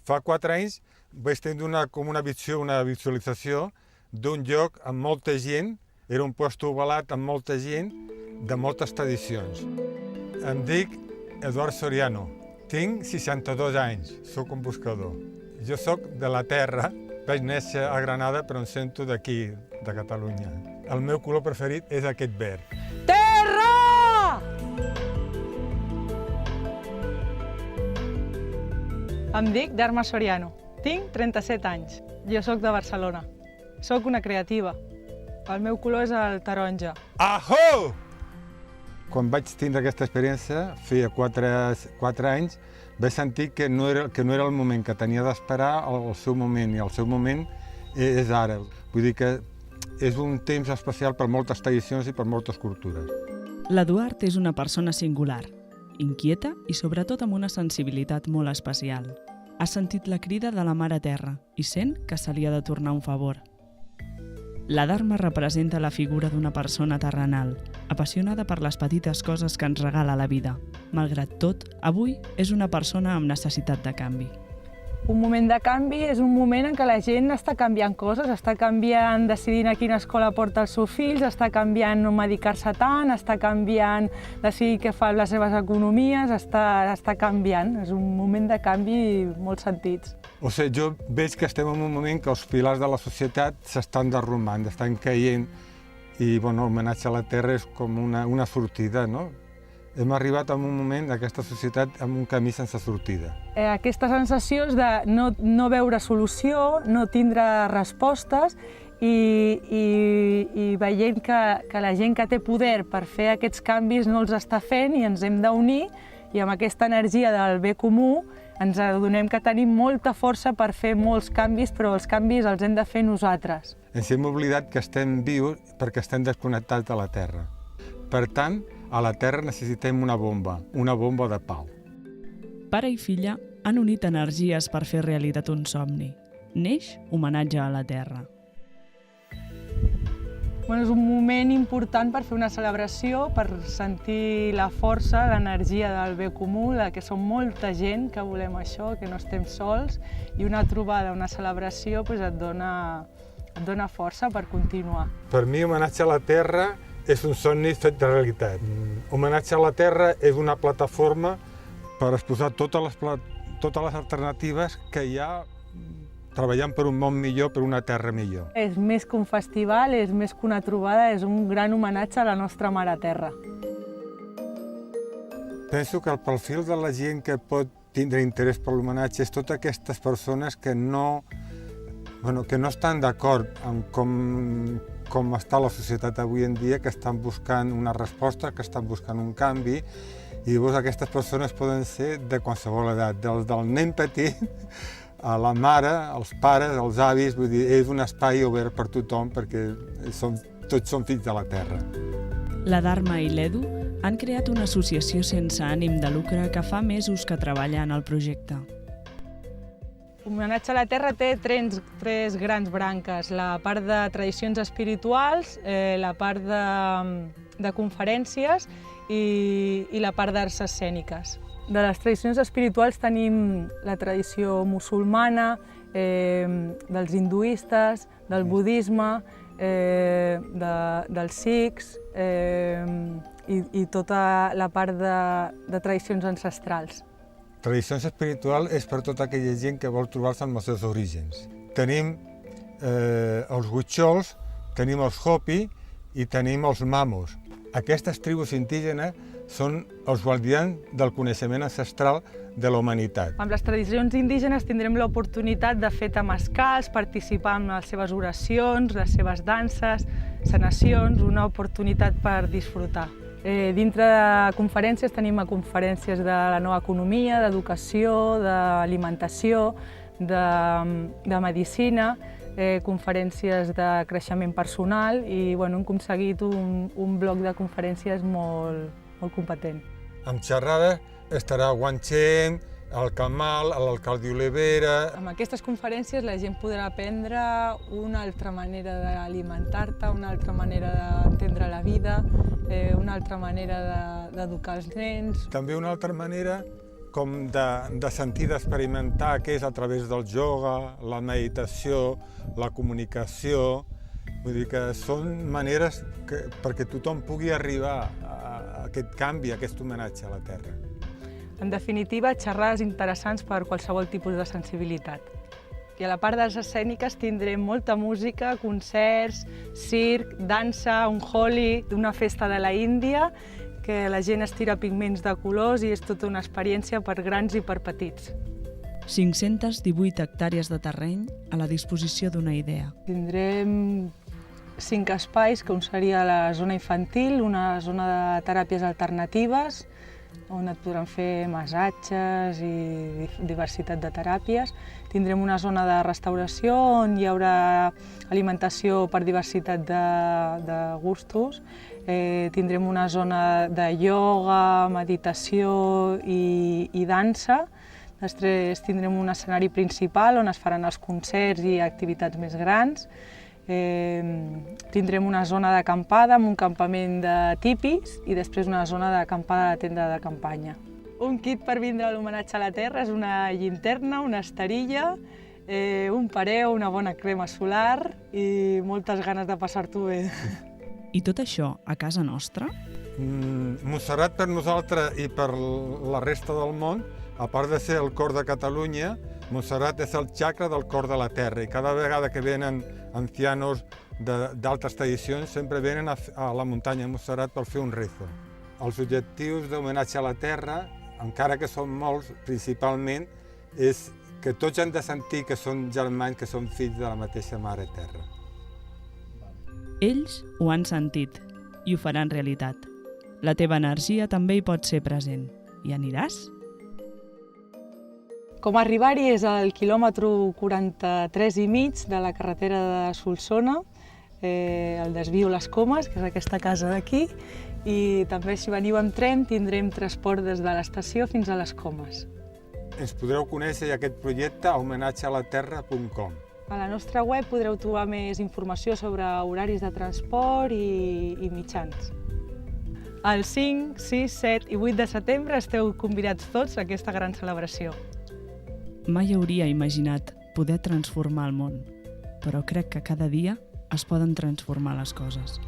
Fa 4 anys vaig tenir com una visualització d'un lloc amb molta gent, era un lloc ovalat amb molta gent de moltes tradicions. Em dic Eduard Soriano, tinc 62 anys, sóc un buscador. Jo sóc de la terra, vaig néixer a Granada però em sento d'aquí, de Catalunya. El meu color preferit és aquest verd. Terra! Em dic Dharma Soriano, tinc 37 anys. Jo sóc de Barcelona. Sóc una creativa. El meu color és el taronja. Ahó! Quan vaig tindre aquesta experiència, feia 4 anys, vaig sentir que no era el moment, que tenia d'esperar el seu moment, i el seu moment és ara. Vull dir que és un temps especial per moltes tradicions i per moltes cultures. L'Eduard és una persona singular, inquieta i sobretot amb una sensibilitat molt especial. Ha sentit la crida de la Mare Terra i sent que se li ha de tornar un favor. La Dharma representa la figura d'una persona terrenal, apassionada per les petites coses que ens regala la vida. Malgrat tot, avui és una persona amb necessitat de canvi. Un moment de canvi és un moment en què la gent està canviant coses, està canviant, decidint a quina escola porta els seus fills, està canviant no medicar-se tant, està canviant decidir què fa amb les seves economies, està canviant. És un moment de canvi en molts sentits. O sigui, jo veig que estem en un moment que els pilars de la societat s'estan derrumbant, estan caient, i el homenatge a la terra és com una sortida, no? Hem arribat a un moment d'aquesta societat amb un camí sense sortida. Aquesta sensació de no veure solució, no tindre respostes i veient que la gent que té poder per fer aquests canvis no els està fent i ens hem d'unir i amb aquesta energia del bé comú ens adonem que tenim molta força per fer molts canvis, però els canvis els hem de fer nosaltres. Ens hem oblidat que estem vius perquè estem desconnectats de la terra. Per tant, a la Terra necessitem una bomba de pau. Pare i filla han unit energies per fer realitat un somni. Neix homenatge a la Terra. És un moment important per fer una celebració, per sentir la força, l'energia del bé comú, que som molta gent que volem això, que no estem sols, i una trobada, una celebració et dona força per continuar. Per mi, homenatge a la Terra és un somni fet de realitat. Homenatge a la Terra és una plataforma per exposar totes les alternatives que hi ha treballant per un món millor, per una terra millor. És més que un festival, és més que una trobada, és un gran homenatge a la nostra Mare Terra. Penso que el perfil de la gent que pot tindre interès per l'homenatge és totes aquestes persones que no estan d'acord amb com està la societat avui en dia, que estan buscant una resposta, que estan buscant un canvi, i llavors aquestes persones poden ser de qualsevol edat, del nen petit a la mare, als pares, als avis, vull dir, és un espai obert per tothom perquè tots som fills de la terra. La Dharma i l'Edu han creat una associació sense ànim de lucre que fa mesos que treballa en el projecte. Homenatge a la Terra té tres grans branques, la part de tradicions espirituals, la part de conferències i la part d'arts escèniques. De les tradicions espirituals tenim la tradició musulmana, dels hinduistes, del budisme, dels sikhs i tota la part de tradicions ancestrals. Tradicions espirituals és per tota aquella gent que vol trobar-se amb els seus orígens. Tenim els Huichols, tenim els Hopi i tenim els Mamos. Aquestes tribus indígenes són els guardians del coneixement ancestral de la humanitat. Amb les tradicions indígenes tindrem l'oportunitat de fer temescals, participar en les seves oracions, les seves danses, sanacions, una oportunitat per disfrutar. Dintre de conferències tenim conferències de la nova economia, d'educació, d'alimentació, de medicina, conferències de creixement personal i hem aconseguit un bloc de conferències molt competent. Amb xerrades estarà Wang Chen, el Kamal, l'alcalde Olivera. Amb aquestes conferències la gent podrà aprendre una altra manera d'alimentar-te, una altra manera d'entendre la vida, una altra manera d'educar els nens. També una altra manera com de sentir, d'experimentar, que és a través del yoga, la meditació, la comunicació. Vull dir que són maneres perquè tothom pugui arribar a aquest canvi, a aquest homenatge a la terra. En definitiva, xerrades interessants per qualsevol tipus de sensibilitat. I a la part de les escèniques tindrem molta música, concerts, circ, dansa, un holi, una festa de la Índia, que la gent estira pigments de colors i és tota una experiència per grans i per petits. 518 hectàrees de terreny a la disposició d'una idea. Tindrem 5 espais, que un seria la zona infantil, una zona de teràpies alternatives, on et podran fer massatges i diversitat de teràpies. Tindrem una zona de restauració on hi haurà alimentació per diversitat de gustos. Tindrem una zona de ioga, meditació i dansa. Després tindrem un escenari principal on es faran els concerts i activitats més grans. Tindrem una zona d'acampada amb un campament de tipis i després una zona d'acampada de tenda de campanya. Un kit per vindre a l'homenatge a la terra és una llinterna, una esterilla, un pareu, una bona crema solar i moltes ganes de passar-t'ho bé. I tot això a casa nostra? Montserrat per nosaltres i per la resta del món, a part de ser el cor de Catalunya, Montserrat és el xacra del cor de la terra i cada vegada que venen ancianos d'altres tradicions sempre venen a la muntanya de Montserrat per fer un rezo. Els objectius d'homenatge a la terra, encara que són molts, principalment, és que tots han de sentir que són germans, que són fills de la mateixa Mare Terra. Ells ho han sentit i ho faran realitat. La teva energia també hi pot ser present. Hi aniràs? Com arribar-hi és al quilòmetre 43 i mig de la carretera de Solsona, el desvio Les Comes, que és aquesta casa d'aquí, i també si veniu amb tren tindrem transport des de l'estació fins a Les Comes. Ens podreu conèixer aquest projecte a homenatgealaterra.com. A la nostra web podreu trobar més informació sobre horaris de transport i mitjans. El 5, 6, 7 i 8 de setembre esteu convidats tots a aquesta gran celebració. Mai hauria imaginat poder transformar el món, però crec que cada dia es poden transformar les coses.